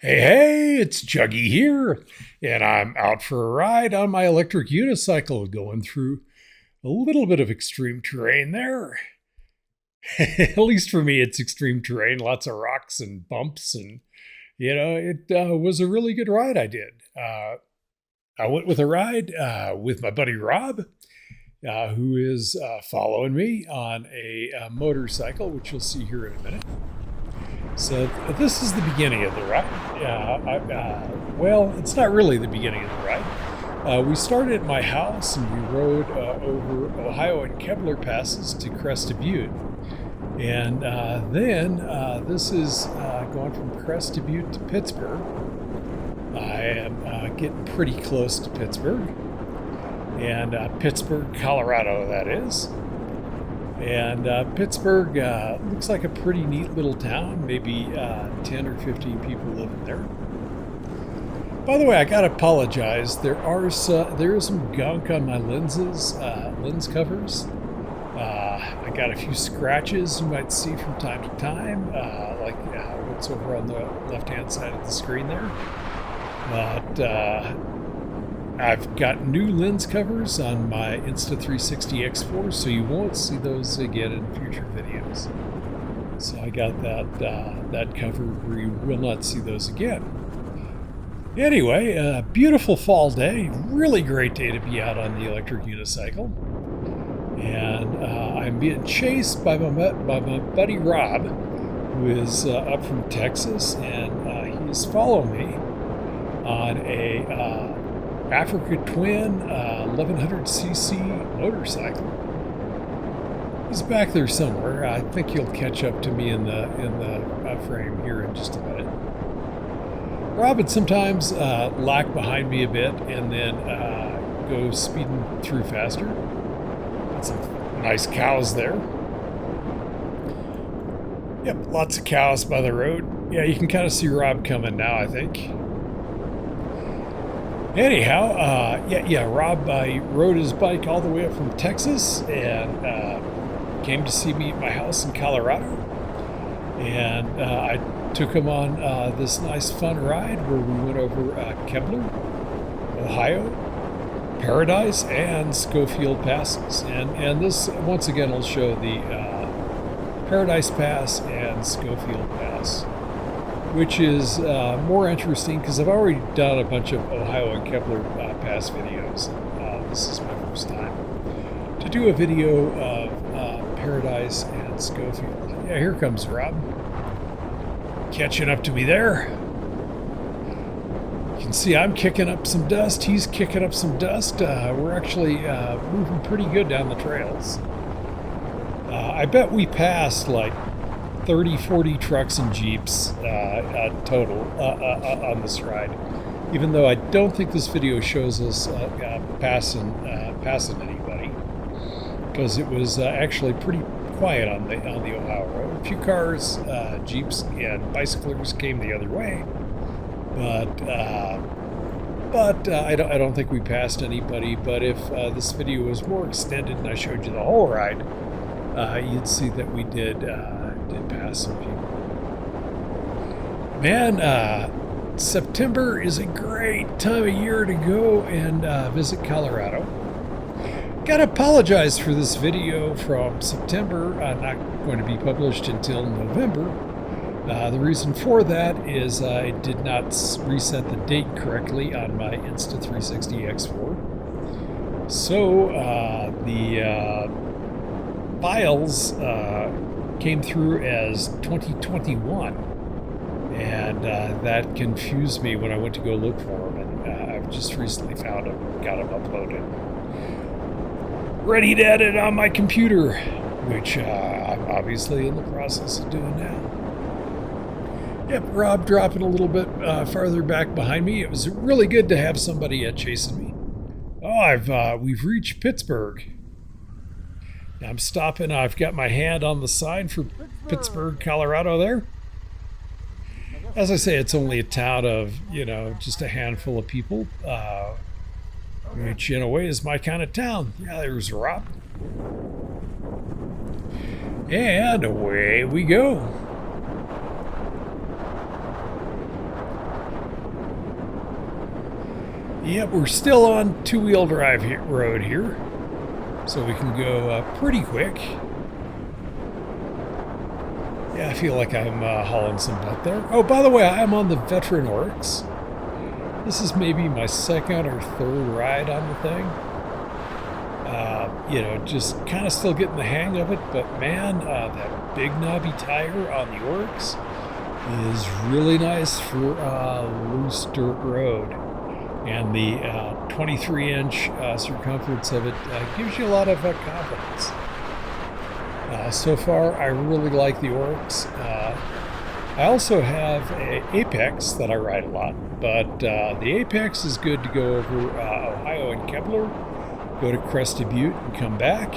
Hey, it's Chuggy here, and I'm out for a ride on my electric unicycle going through a little bit of extreme terrain there. At least for me, it's extreme terrain, lots of rocks and bumps, and it was a really good ride I did. I went with a ride with my buddy Rob, who is following me on a motorcycle, which you'll see here in a minute. So this is the beginning of the ride. Well, it's not really the beginning of the ride. We started at my house and we rode over Ohio and Kebeler passes to Crested Butte. And then this is going from Crested Butte to Pittsburgh. I am getting pretty close to Pittsburgh. And Pittsburgh, Colorado, that is. And Pittsburgh looks like a pretty neat little town, maybe 10 or 15 people living there. By the way, I gotta apologize. There is some gunk on my lens covers. I got a few scratches you might see from time to time, like what's over on the left-hand side of the screen there. But I've got new lens covers on my Insta360 X4, so you won't see those again in future videos. So I got that covered where you will not see those again. Anyway, a beautiful fall day, really great day to be out on the electric unicycle. And I'm being chased by my buddy Rob, who is up from Texas, and he's following me on a Africa Twin 1100cc motorcycle. He's back there somewhere. I think he'll catch up to me in the frame here in just a minute. Rob would sometimes lag behind me a bit and then go speeding through faster. Got some nice cows there. Yep, lots of cows by the road. Yeah, you can kind of see Rob coming now, I think. Anyhow, Rob rode his bike all the way up from Texas and came to see me at my house in Colorado. And I took him on this nice fun ride where we went over Kebeler, Ohio, Paradise, and Schofield passes. And this, once again, will show the Paradise Pass and Schofield Pass, which is more interesting because I've already done a bunch of Ohio and Kebeler Pass videos. This is my first time to do a video of Paradise and Schofield. Yeah, here comes Rob. Catching up to me there. You can see I'm kicking up some dust. He's kicking up some dust. We're actually moving pretty good down the trails. I bet we passed like 30, 40 trucks and Jeeps total on this ride. Even though I don't think this video shows us passing anybody, because it was actually pretty quiet on the Ohio road. A few cars, Jeeps, and bicyclers came the other way, but I don't think we passed anybody. But if this video was more extended and I showed you the whole ride, you'd see that we did pass some people. Man, September is a great time of year to go and visit Colorado. Gotta apologize for this video from September, not going to be published until November. The reason for that is I did not reset the date correctly on my Insta360 X4. So the files came through as 2021, and that confused me when I went to go look for them, and I've just recently found them, got them uploaded. Ready to edit on my computer, which I'm obviously in the process of doing now. Yep, Rob dropping a little bit farther back behind me. It was really good to have somebody chasing me. Oh, we've reached Pittsburgh. I'm stopping. I've got my hand on the sign for Pittsburgh, Colorado there. As I say, it's only a town of, just a handful of people, which in a way is my kind of town. Yeah, there's Rob. And away we go. Yep, we're still on two-wheel drive road here, so we can go pretty quick. Yeah, I feel like I'm hauling some butt there. Oh, by the way, I'm on the Veteran Oryx. This is maybe my second or third ride on the thing. You know, just kind of still getting the hang of it, but man, that big knobby tire on the Oryx is really nice for loose dirt road. And the 23-inch circumference of it gives you a lot of confidence. So far, I really like the Oryx. I also have an Apex that I ride a lot, but the Apex is good to go over Ohio and Kebeler, go to Crested Butte and come back.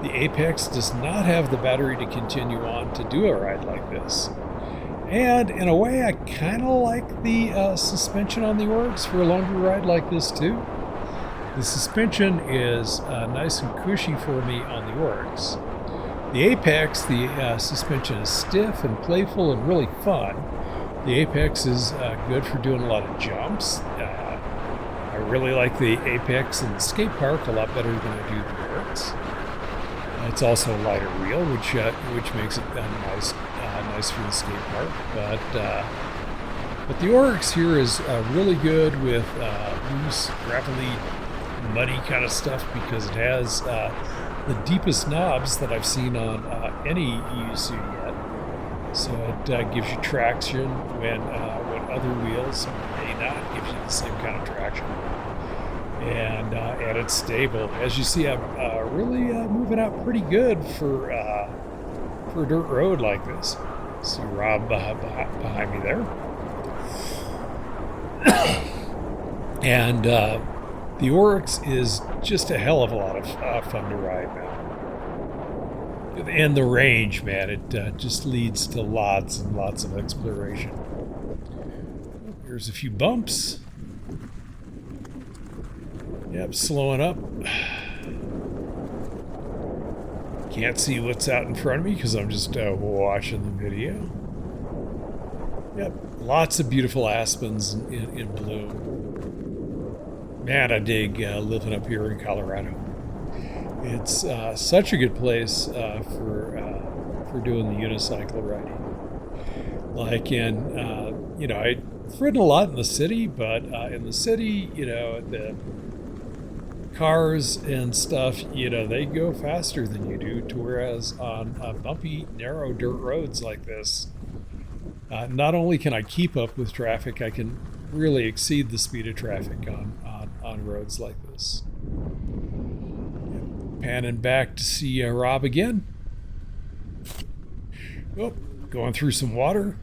The Apex does not have the battery to continue on to do a ride like this. And in a way, I kind of like the suspension on the Oryx for a longer ride like this too. The suspension is nice and cushy for me on the Oryx. The Apex, the suspension is stiff and playful and really fun. The Apex is good for doing a lot of jumps. I really like the Apex in the skate park a lot better than I do the Oryx. It's also a lighter wheel, which makes it nice for the skate park. But the Oryx here is really good with loose, gravelly, muddy kind of stuff because it has the deepest knobs that I've seen on any EUC yet. So it gives you traction when other wheels may not give you the same kind of traction. And it's stable. As you see, I'm really moving out pretty good for a dirt road like this. See Rob behind me there. And the Oryx is just a hell of a lot of fun to ride, man. And the range, man, it just leads to lots and lots of exploration. Here's a few bumps. Yep, slowing up. Can't see what's out in front of me because I'm just watching the video. Yep, lots of beautiful aspens in bloom. Man, I dig living up here in Colorado. It's such a good place for doing the unicycle riding. Like I've ridden a lot in the city, but in the city, the cars and stuff, they go faster than you do, to whereas on bumpy, narrow dirt roads like this, not only can I keep up with traffic, I can really exceed the speed of traffic on roads like this. Panning back to see Rob again. Oh, going through some water.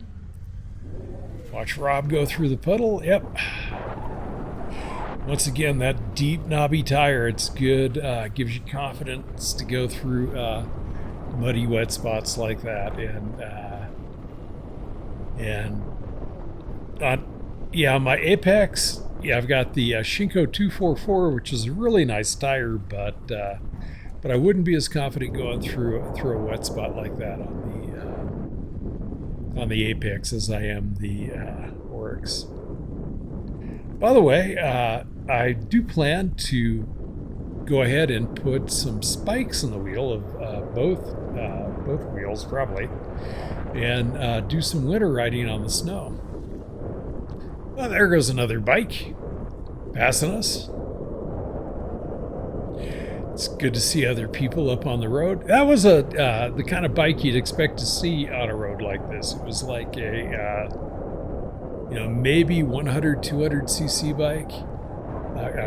Watch Rob go through the puddle. Yep. Once again, that deep knobby tire, it's good. Gives you confidence to go through muddy, wet spots like that. My Apex, I've got the Shinko 244, which is a really nice tire, but I wouldn't be as confident going through a wet spot like that on the Apex as I am the Oryx. By the way, I do plan to go ahead and put some spikes in the wheel of both wheels probably, and do some winter riding on the snow. Well, there goes another bike passing us. It's good to see other people up on the road. That was the kind of bike you'd expect to see on a road like this. It was like a maybe 100, 200cc bike.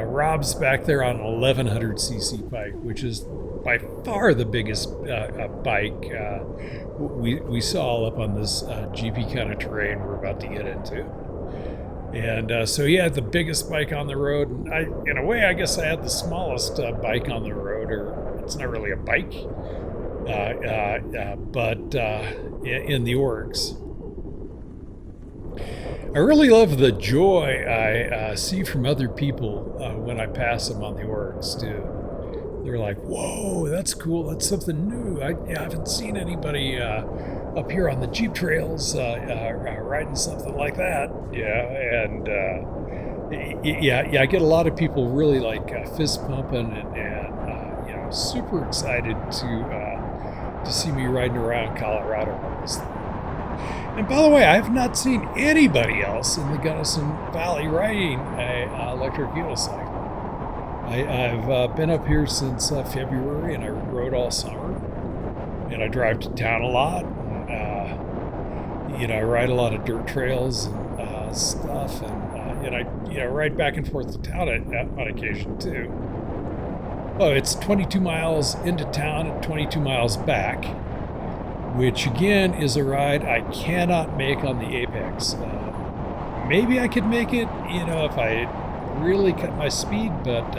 Rob's back there on an 1100cc bike, which is by far the biggest bike we saw up on this GP kind of terrain we're about to get into. And so he had the biggest bike on the road, and in a way, I guess I had the smallest bike on the road, or it's not really a bike, but in the Oryx. I really love the joy I see from other people when I pass them on the Oryx too. They're like, "Whoa, that's cool! That's something new. I haven't seen anybody up here on the Jeep trails riding something like that." Yeah, and Yeah, I get a lot of people really like fist pumping and you know, super excited to see me riding around Colorado on this thing. And by the way, I have not seen anybody else in the Gunnison Valley riding a electric unicycle. I've been up here since February, and I rode all summer, and I drive to town a lot. And, you know, I ride a lot of dirt trails and stuff, and I ride back and forth to town on occasion too. Oh, it's 22 miles into town and 22 miles back, which again is a ride I cannot make on the Apex. Maybe I could make it, you know, if I really cut my speed, but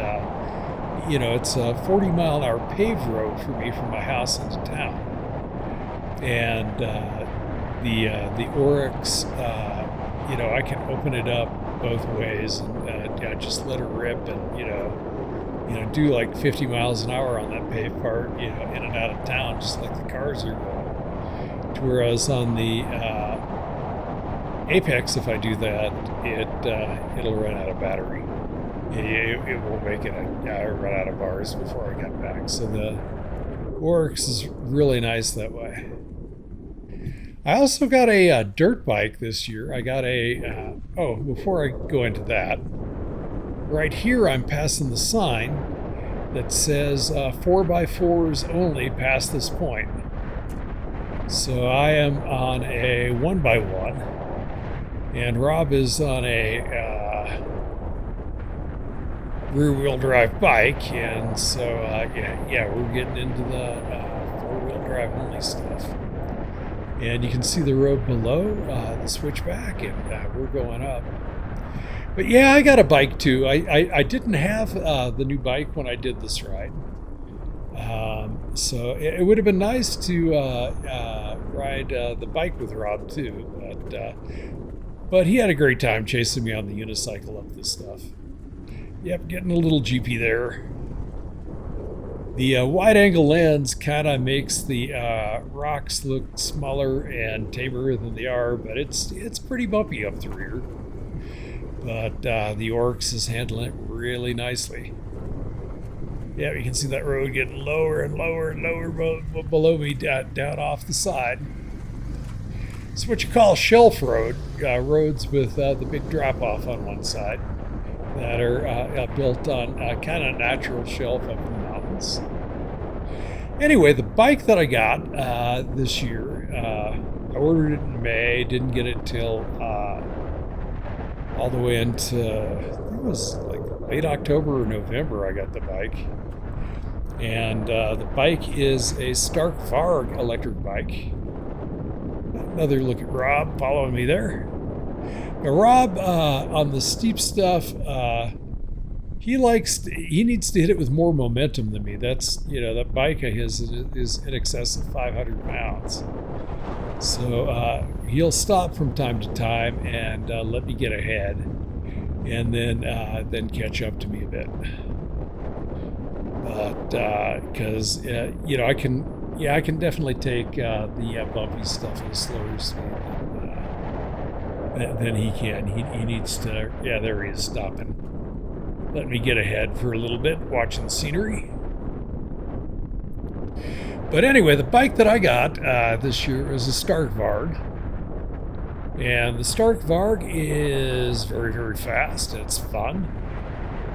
you know, it's a 40-mile-an-hour paved road for me from my house into town. And the Oryx, you know, I can open it up both ways and just let it rip, and you know, do like 50 miles an hour on that paved part, you know, in and out of town, just like the cars are going. Whereas on the Apex, if I do that, it'll run out of battery. It won't make it. I run out of bars before I get back. So the Oryx is really nice that way. I also got a dirt bike this year. I got a, before I go into that, right here I'm passing the sign that says 4x4s only past this point. So I am on a 1x1, and Rob is on a rear-wheel drive bike, and so yeah, we're getting into the four-wheel drive only stuff. And you can see the road below, the switchback, and we're going up. But yeah, I got a bike too. I didn't have the new bike when I did this ride. So it would have been nice to ride the bike with Rob too, but he had a great time chasing me on the unicycle up this stuff. Yep, getting a little jeepy there. The wide-angle lens kind of makes the rocks look smaller and tamer than they are, but it's pretty bumpy up the rear. But the Oryx is handling it really nicely. Yeah, you can see that road getting lower and lower and lower below me, down off the side. It's what you call shelf road, roads with the big drop-off on one side that are built on kind of natural shelf up in the mountains. Anyway, the bike that I got this year, I ordered it in May, didn't get it till all the way into, I think it was like late October or November I got the bike. And the bike is a Stark Varg electric bike. Another look at Rob following me there. Now Rob, on the steep stuff, he needs to hit it with more momentum than me. That's, you know, that bike of his is in excess of 500 pounds. So he'll stop from time to time and let me get ahead, and then catch up to me a bit. But because you know, I can definitely take the bumpy stuff at a slower speed than he can. He needs to. Yeah, there he is, stopping. Let me get ahead for a little bit, watching the scenery. But anyway, the bike that I got this year is a Stark Varg. And the Stark Varg is very, very fast. It's fun.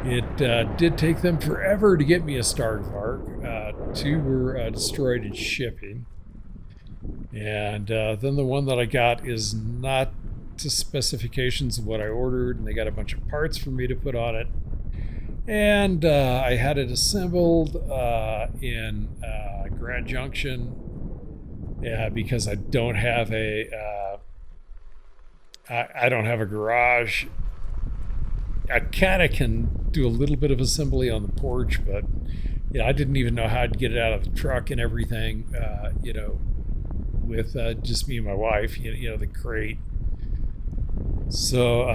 It did take them forever to get me a Stark Varg. Two were destroyed in shipping. And then the one that I got is not to specifications of what I ordered, and they got a bunch of parts for me to put on it. And I had it assembled in Grand Junction, because I don't have I don't have a garage. I kind of can do a little bit of assembly on the porch, but you know, I didn't even know how to get it out of the truck and everything. You know, with just me and my wife. You know, the crate. So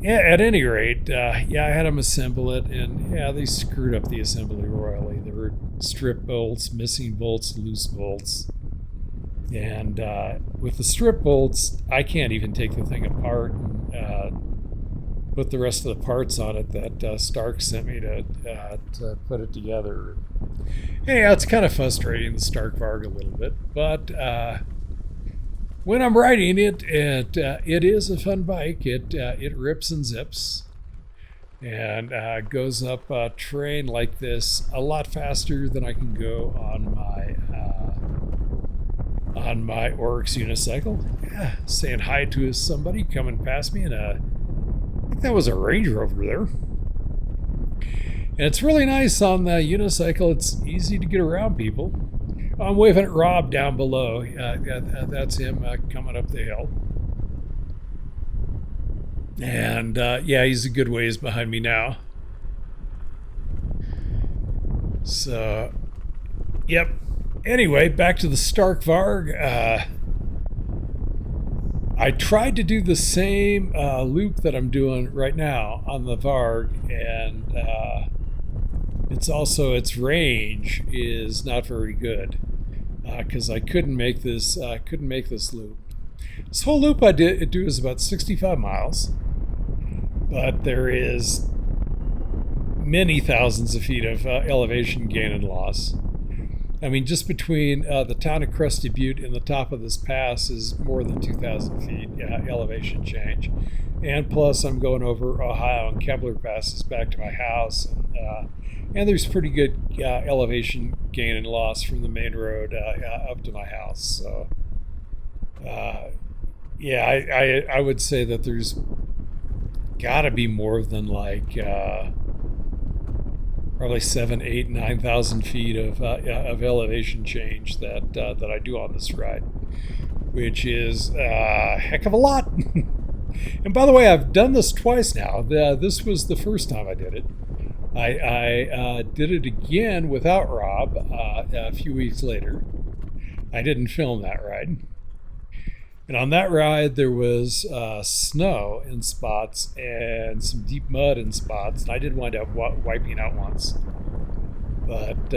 yeah, at any rate, yeah, I had them assemble it, and yeah, they screwed up the assembly royally. There were strip bolts, missing bolts, loose bolts, and with the strip bolts, I can't even take the thing apart and put the rest of the parts on it that Stark sent me to put it together. Anyhow, it's kind of frustrating, the Stark Varg, a little bit, but when I'm riding it, it is a fun bike. It rips and zips, and goes up a terrain like this a lot faster than I can go on my Oryx Unicycle. Yeah, saying hi to somebody coming past me, and I think that was a Range Rover there. And it's really nice on the Unicycle. It's easy to get around people. I'm waving at Rob down below. That's him coming up the hill. And yeah, he's a good ways behind me now. So, yep. Anyway, back to the Stark Varg. I tried to do the same loop that I'm doing right now on the Varg, and its range is not very good because I couldn't make this loop. This whole loop I do is about 65 miles, but there is many thousands of feet of elevation gain and loss. I mean, just between the town of Crested Butte and the top of this pass is more than 2,000 feet elevation change. And plus, I'm going over Ohio and Kebeler passes back to my house. And there's pretty good elevation gain and loss from the main road up to my house. So, yeah, I would say that there's got to be more than like probably 7,000, 8,000, 9,000 feet of elevation change that I do on this ride, which is a heck of a lot. And by the way, I've done this twice now. This was the first time I did it. I did it again without Rob a few weeks later. I didn't film that ride. And on that ride, there was snow in spots and some deep mud in spots. And I did wind up wiping out once. But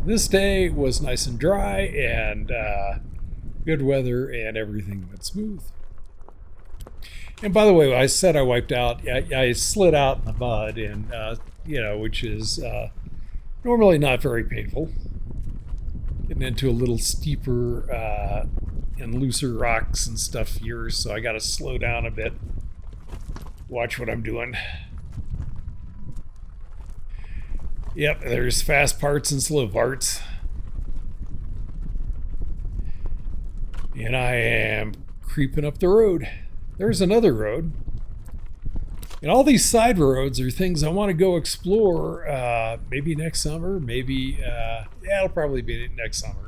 this day was nice and dry and good weather, and everything went smooth. And by the way, I said I wiped out. I slid out in the mud, and which is normally not very painful. Getting into a little steeper and looser rocks and stuff here, so I got to slow down a bit. Watch what I'm doing. Yep, there's fast parts and slow parts. And I am creeping up the road. There's another road. And all these side roads are things I want to go explore maybe next summer, maybe, it'll probably be next summer.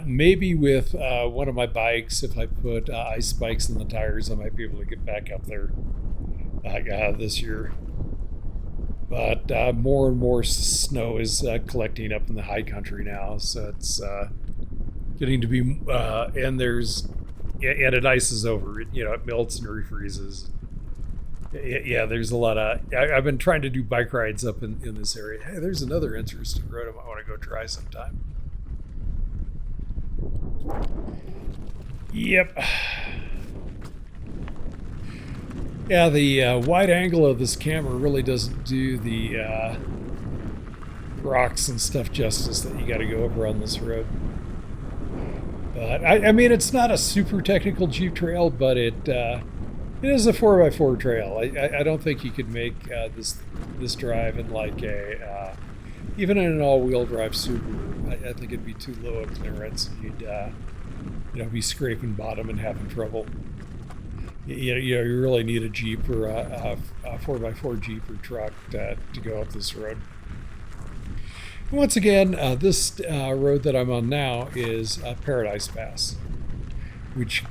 Maybe with one of my bikes, if I put ice spikes in the tires, I might be able to get back up there this year. But more and more snow is collecting up in the high country now, so it's getting to be, and it ices over. It melts and refreezes. Yeah, there's a lot of, I've been trying to do bike rides up in this area. Hey, there's another interesting road I might want to go try sometime. Yep. Yeah, the wide angle of this camera really doesn't do the rocks and stuff justice that you got to go over on this road. But I mean, it's not a super technical Jeep trail, but it is a 4x4 trail. I don't think you could make this drive in like a even in an all-wheel drive Subaru. I think it'd be too low of clearance. You'd be scraping bottom and having trouble. You really need a Jeep or a 4x4 Jeep or truck to go up this road. And once again, this road that I'm on now is Paradise Pass, which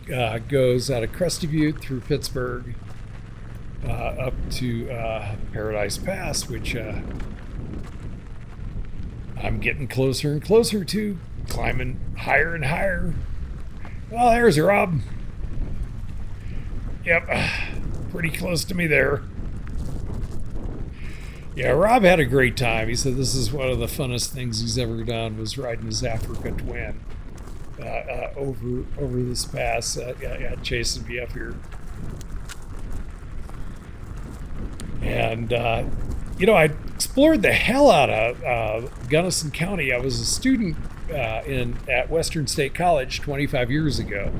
goes out of Crested Butte through Pittsburgh up to Paradise Pass, which I'm getting closer and closer to, climbing higher and higher. Well, there's Rob. Yep, pretty close to me there. Yeah, Rob had a great time. He said this is one of the funnest things he's ever done, was riding his Africa Twin over this pass, chasing me up here. And, I explored the hell out of Gunnison County. I was a student at Western State College 25 years ago,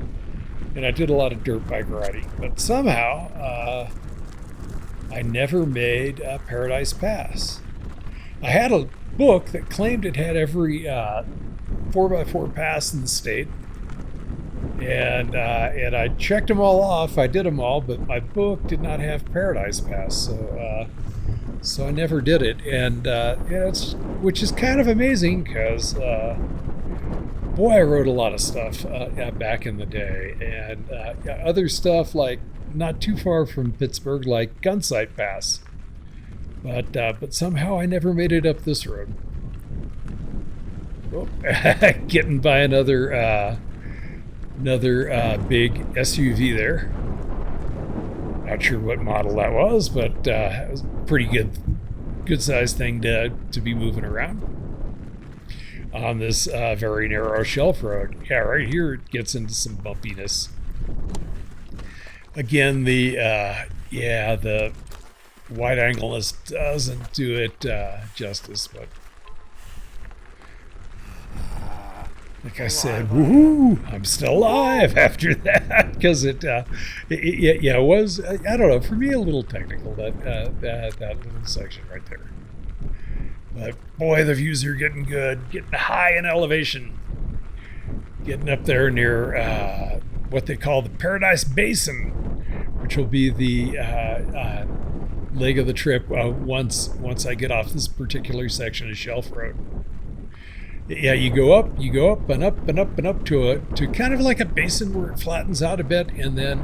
and I did a lot of dirt bike riding. But somehow, I never made Paradise Pass. I had a book that claimed it had every 4x4 pass in the state, and I checked them all off. I did them all, but my book did not have Paradise Pass, so I never did it. And which is kind of amazing because boy, I wrote a lot of stuff back in the day, and other stuff like not too far from Pittsburgh, like Gunsight Pass. But somehow I never made it up this road. Oh, getting by another big SUV there. Not sure what model that was, but it was a pretty good sized thing to be moving around on this very narrow shelf road. Yeah, right here it gets into some bumpiness. Again, the wide angleness doesn't do it justice, but like I said, woohoo! I'm still alive after that because it was, I don't know, for me a little technical that little section right there. But boy, the views are getting good, getting high in elevation, getting up there near what they call the Paradise Basin, which will be the leg of the trip once I get off this particular section of shelf road. Yeah, you go up and up and up and up to kind of like a basin where it flattens out a bit, and then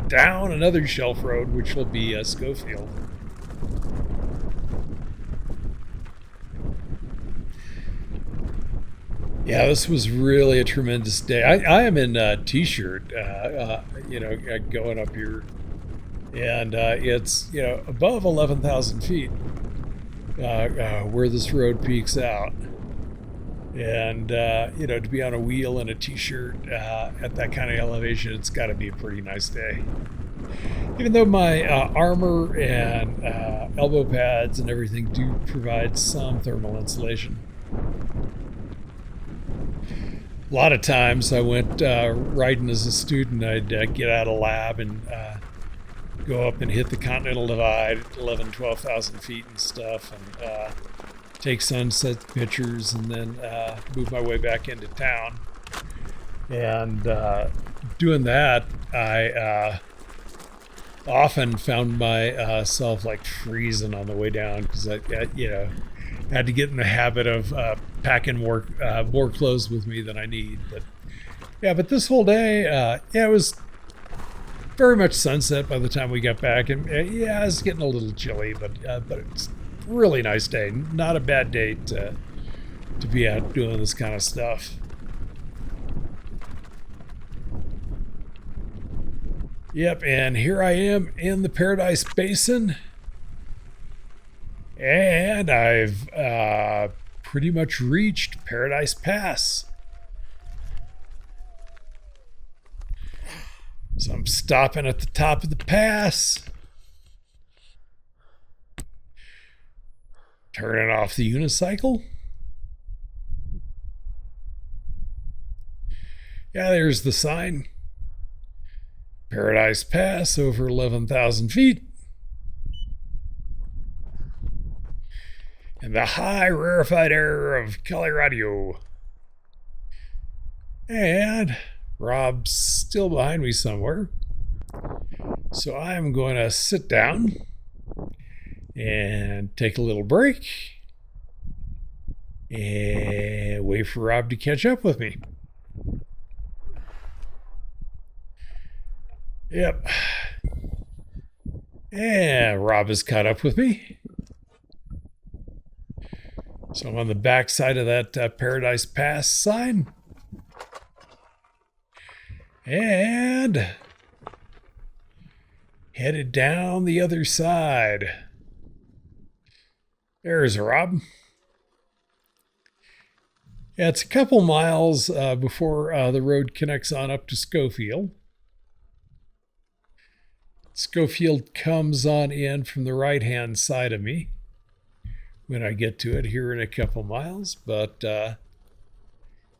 down another shelf road, which will be Schofield. Yeah, this was really a tremendous day. I am in a t-shirt, going up here, and it's above 11,000 feet where this road peaks out. And, to be on a wheel in a t-shirt at that kind of elevation, it's got to be a pretty nice day. Even though my armor and elbow pads and everything do provide some thermal insulation. A lot of times I went riding as a student. I'd get out of lab and go up and hit the Continental Divide at 11,000, 12,000 feet and stuff, and take sunset pictures, and then move my way back into town. And doing that, I often found myself like freezing on the way down because I had to get in the habit of packing more clothes with me than I need. But this whole day, it was very much sunset by the time we got back, and it was getting a little chilly, but it's really nice day. Not a bad day to be out doing this kind of stuff. Yep, and here I am in the Paradise Basin, and I've pretty much reached Paradise Pass. So I'm stopping at the top of the pass, turning off the unicycle. Yeah, there's the sign. Paradise Pass over 11,000 feet. And the high rarefied air of Colorado. And Rob's still behind me somewhere. So I'm going to sit down and take a little break and wait for Rob to catch up with me. Yep. And Rob has caught up with me. So I'm on the back side of that Paradise Pass sign. And headed down the other side. There's Rob. Yeah, it's a couple miles before the road connects on up to Schofield. Schofield comes on in from the right-hand side of me when I get to it here in a couple miles. But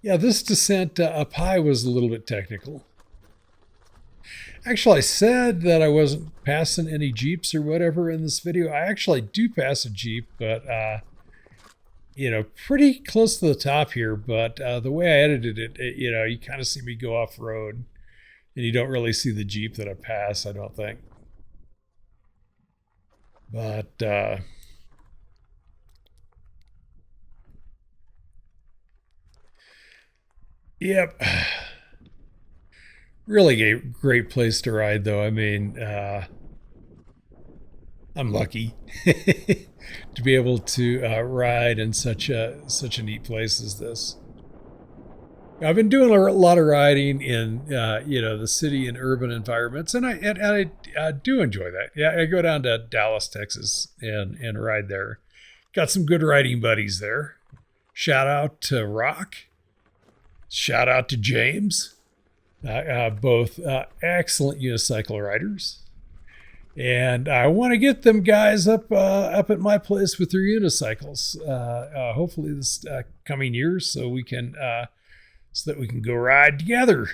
yeah, this descent up high was a little bit technical. Actually, I said that I wasn't passing any Jeeps or whatever in this video. I actually do pass a Jeep, but you know, pretty close to the top here. But the way I edited it, you know, you kind of see me go off road, and you don't really see the Jeep that I pass, I don't think. But yep. Really a great place to ride, though. I mean, I'm lucky to be able to ride in such a neat place as this. I've been doing a lot of riding in you know, the city and urban environments, and I do enjoy that. Yeah, I go down to Dallas, Texas, and ride there. Got some good riding buddies there. Shout out to Rock. Shout out to James. Both excellent unicycle riders, and I want to get them guys up at my place with their unicycles. Hopefully this coming year, so that we can go ride together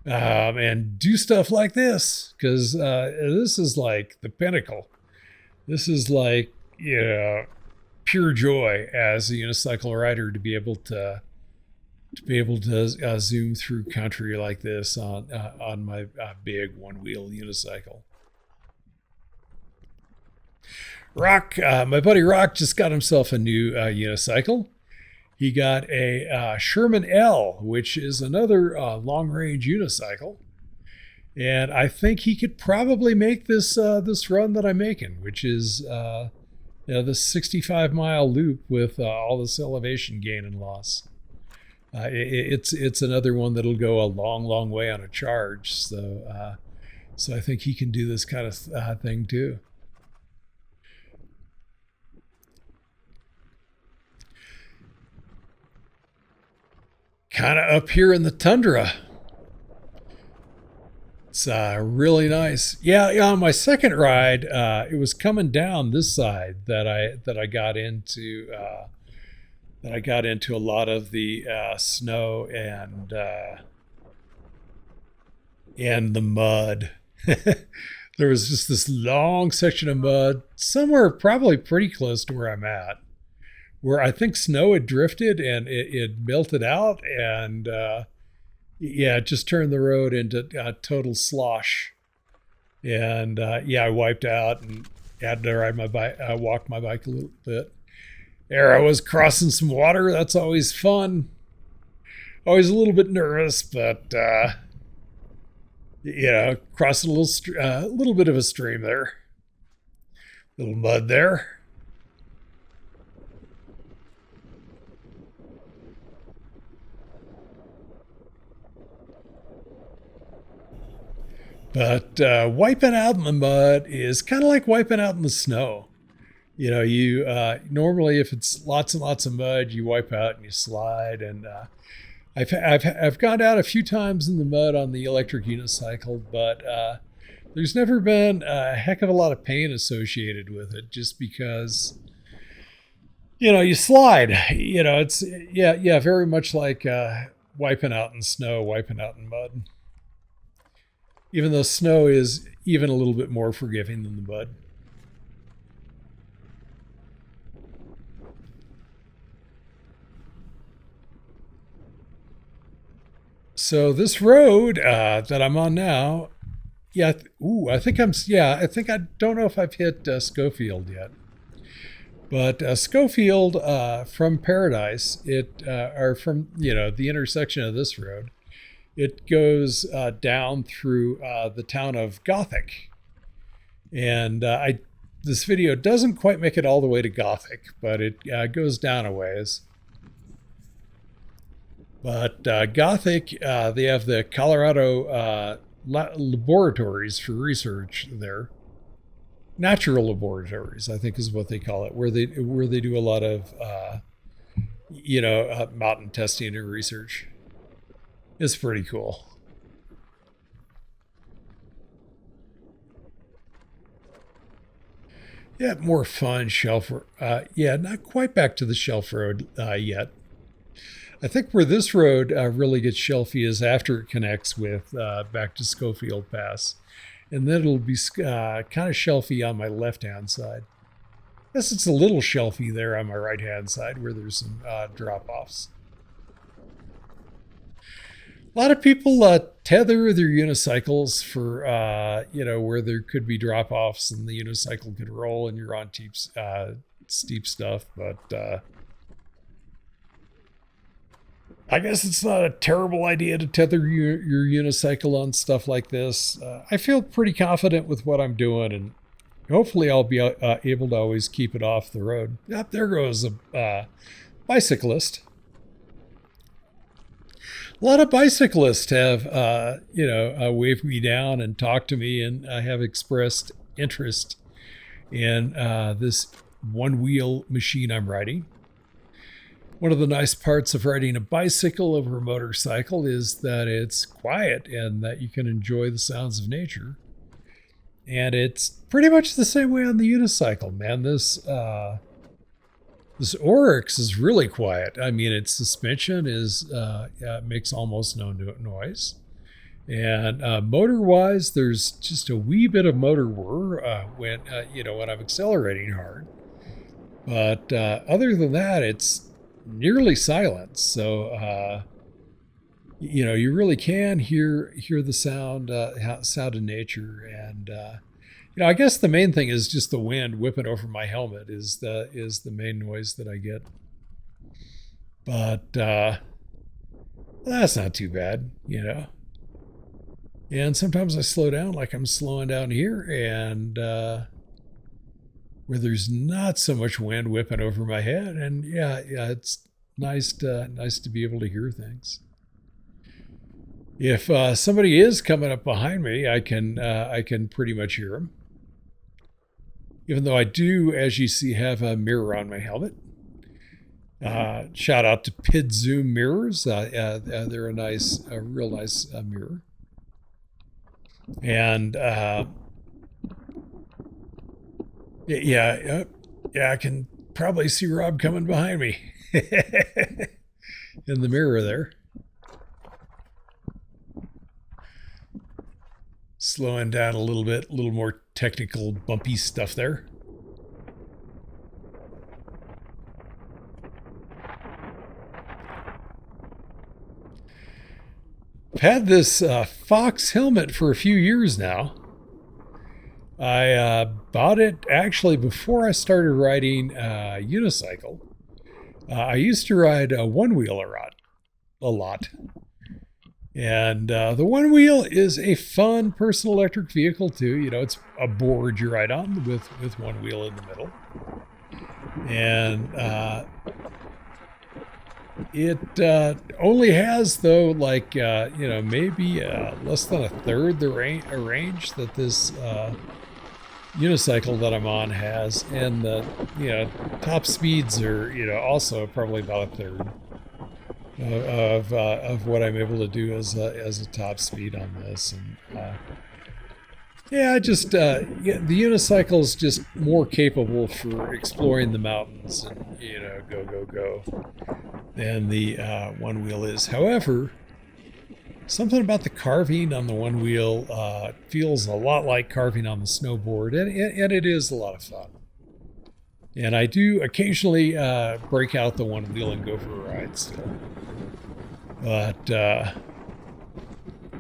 and do stuff like this, because this is like the pinnacle. This is like, you know, pure joy as a unicycle rider to be able to zoom through country like this on my big one-wheel unicycle. Rock, my buddy Rock just got himself a new unicycle. He got a Sherman L, which is another long-range unicycle, and I think he could probably make this run that I'm making, which is you know, the 65-mile loop with all this elevation gain and loss. It's another one that'll go a long way on a charge. So I think he can do this kind of thing too. Kind of up here in the tundra. It's really nice. Yeah, on my second ride, it was coming down this side that I got into. That I got into a lot of the snow and the mud. There was just this long section of mud somewhere probably pretty close to where I'm at, where I think snow had drifted and it melted out, and yeah, it just turned the road into total slosh. And yeah, I wiped out and had to ride my bike, walk my bike a little bit. There I was crossing some water. That's always fun. Always a little bit nervous, but you know, crossing a little bit of a stream there. Little mud there. But wiping out in the mud is kind of like wiping out in the snow. You know, you normally, if it's lots and lots of mud, you wipe out and you slide. And I've gone down a few times in the mud on the electric unicycle, but there's never been a heck of a lot of pain associated with it, just because, you know, you slide. You know, it's yeah, very much like wiping out in snow, wiping out in mud. Even though snow is even a little bit more forgiving than the mud. So this road that I'm on now, yeah, I think I don't know if I've hit Schofield yet. But Schofield from Paradise, or from, you know, the intersection of this road, it goes down through the town of Gothic. And this video doesn't quite make it all the way to Gothic, but it goes down a ways. But Gothic, they have the Colorado laboratories for research there. Natural laboratories, I think is what they call it, where they do a lot of, you know, mountain testing and research. It's pretty cool. Yeah, more fun shelf. Yeah, not quite back to the shelf road yet. I think where this road really gets shelfy is after it connects with back to Schofield Pass. And then it'll be kind of shelfy on my left-hand side. Yes, it's a little shelfy there on my right-hand side where there's some drop-offs. A lot of people tether their unicycles for, where there could be drop-offs and the unicycle could roll and you're on steep stuff. But I guess it's not a terrible idea to tether your unicycle on stuff like this. I feel pretty confident with what I'm doing, and hopefully I'll be able to always keep it off the road. Yep, there goes a bicyclist. A lot of bicyclists have, waved me down and talked to me and have expressed interest in this one-wheel machine I'm riding. One of the nice parts of riding a bicycle over a motorcycle is that it's quiet and that you can enjoy the sounds of nature. And it's pretty much the same way on the unicycle, man. This Oryx is really quiet. I mean, its suspension makes almost no noise. And motor-wise, there's just a wee bit of motor whir when I'm accelerating hard. But other than that, it's nearly silent. So, you really can hear the sound of nature. And, I guess the main thing is just the wind whipping over my helmet is the main noise that I get. But that's not too bad, And sometimes I slow down like I'm slowing down here and where there's not so much wind whipping over my head. And yeah, it's nice to be able to hear things. If somebody is coming up behind me, I can pretty much hear them. Even though I do, as you see, have a mirror on my helmet. Shout out to PID Zoom mirrors. They're a real nice mirror. And I can probably see Rob coming behind me in the mirror there. Slowing down a little bit, a little more technical, bumpy stuff there. I've had this Fox helmet for a few years now. I bought it actually before I started riding unicycle. I used to ride a one-wheel a lot. And the one wheel is a fun personal electric vehicle too. It's a board you ride on with one wheel in the middle. And it only has though maybe less than a third the range that this unicycle that I'm on has, and the top speeds are also probably about a third of what I'm able to do as a top speed on this. And the unicycle is just more capable for exploring the mountains and go than the one wheel is. However, something about the carving on the one wheel feels a lot like carving on the snowboard, and it is a lot of fun. And I do occasionally break out the one wheel and go for a ride still. But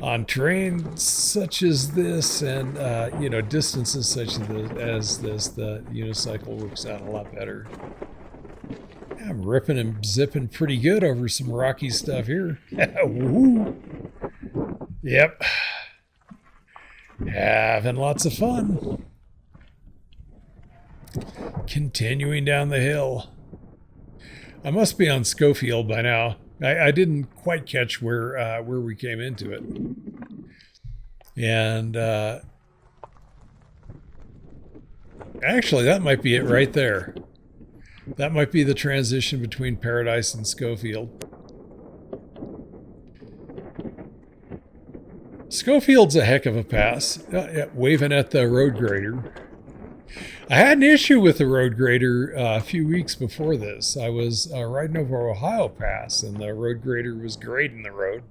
on terrain such as this and, distances such as this, the unicycle works out a lot better. I'm ripping and zipping pretty good over some rocky stuff here. Woo! Yep. Having lots of fun. Continuing down the hill. I must be on Schofield by now. I didn't quite catch where we came into it. And actually, that might be it right there. That might be the transition between Paradise and Schofield. Schofield's a heck of a pass. Waving at the road grader. I had an issue with the road grader a few weeks before this. I was riding over Ohio Pass, and the road grader was grading the road.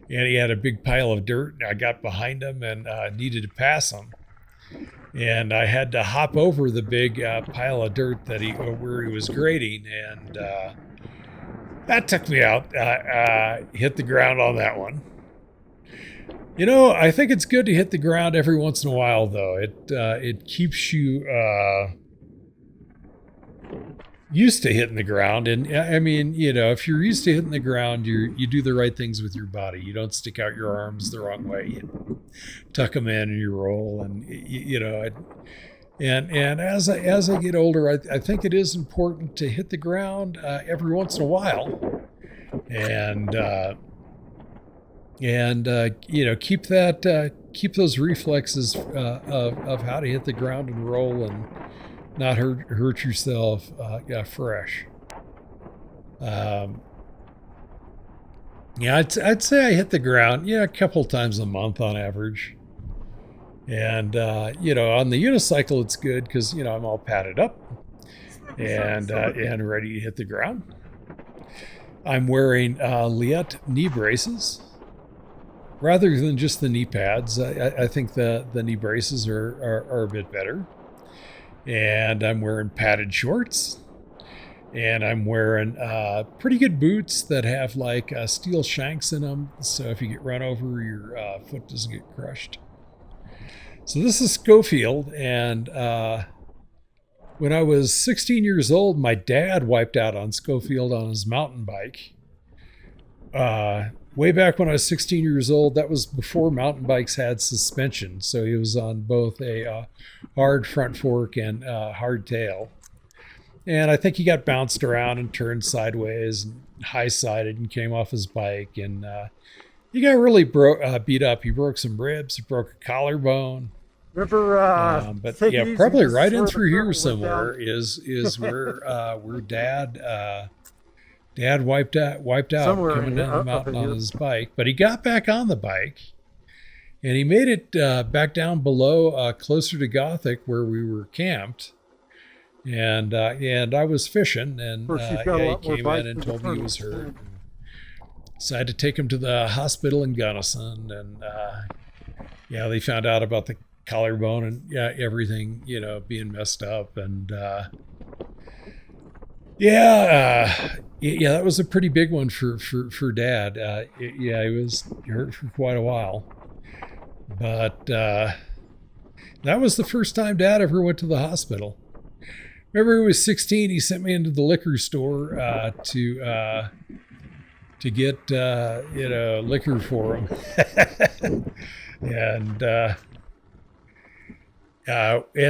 And he had a big pile of dirt, and I got behind him and needed to pass him. And I had to hop over the big pile of dirt that where he was grading, and that took me out. Hit the ground on that one. You know, I think it's good to hit the ground every once in a while, though. It keeps you used to hitting the ground. And I mean, you know, if you're used to hitting the ground, you do the right things with your body. You don't stick out your arms the wrong way. You tuck them in and you roll. And, you know, and as I get older, I think it is important to hit the ground every once in a while. And you know, keep those reflexes of how to hit the ground and roll and not hurt yourself fresh. Yeah, I'd say I hit the ground a couple times a month on average. And you know, on the unicycle it's good because, you know, I'm all padded up and ready to hit the ground. I'm wearing Liet knee braces rather than just the knee pads. I think the knee braces are a bit better. And I'm wearing padded shorts. And I'm wearing pretty good boots that have like steel shanks in them. So if you get run over, your foot doesn't get crushed. So this is Schofield. And when I was 16 years old, my dad wiped out on Schofield on his mountain bike. Way back when I was 16 years old, that was before mountain bikes had suspension. So he was on both a hard front fork and hard tail. And I think he got bounced around and turned sideways and high-sided and came off his bike. And he got really beat up. He broke some ribs. He broke a collarbone. But yeah, probably right in through here somewhere is where Dad wiped out somewhere coming down the mountain on his bike. But he got back on the bike, and he made it back down below, closer to Gothic, where we were camped. And I was fishing, and he came in and told me he was hurt. So I had to take him to the hospital in Gunnison, and they found out about the collarbone and everything, you know, being messed up, and that was a pretty big one for Dad. He was hurt for quite a while, but that was the first time Dad ever went to the hospital. Remember, he was 16. He sent me into the liquor store to get liquor for him, and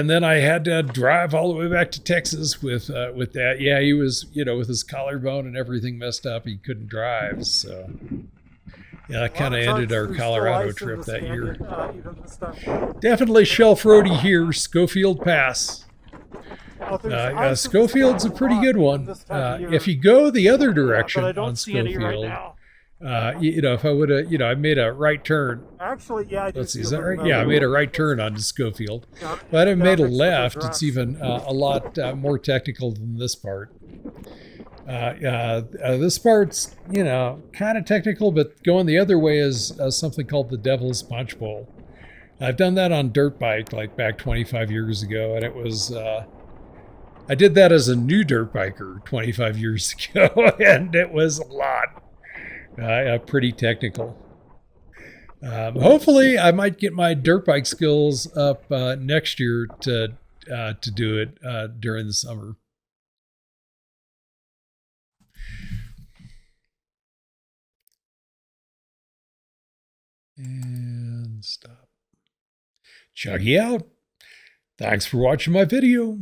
then I had to drive all the way back to Texas with that. Yeah, he was, with his collarbone and everything messed up. He couldn't drive. So, that kind of ended our Colorado trip that year. Definitely shelf roadie here, Schofield Pass. Schofield's a pretty good one. If you go the other direction on Schofield, if I would have, I made a right turn. Actually, yeah. Let's see, is that right? Yeah, I made a right turn onto Schofield. If I'd have made a left, it's even a lot more technical than this part. This part's, kind of technical, but going the other way is something called the Devil's Punch Bowl. I've done that on dirt bike like back 25 years ago, and it was, I did that as a new dirt biker 25 years ago, and it was a lot. Pretty technical. Hopefully, I might get my dirt bike skills up next year to do it during the summer. And stop. Chuggy out. Thanks for watching my video.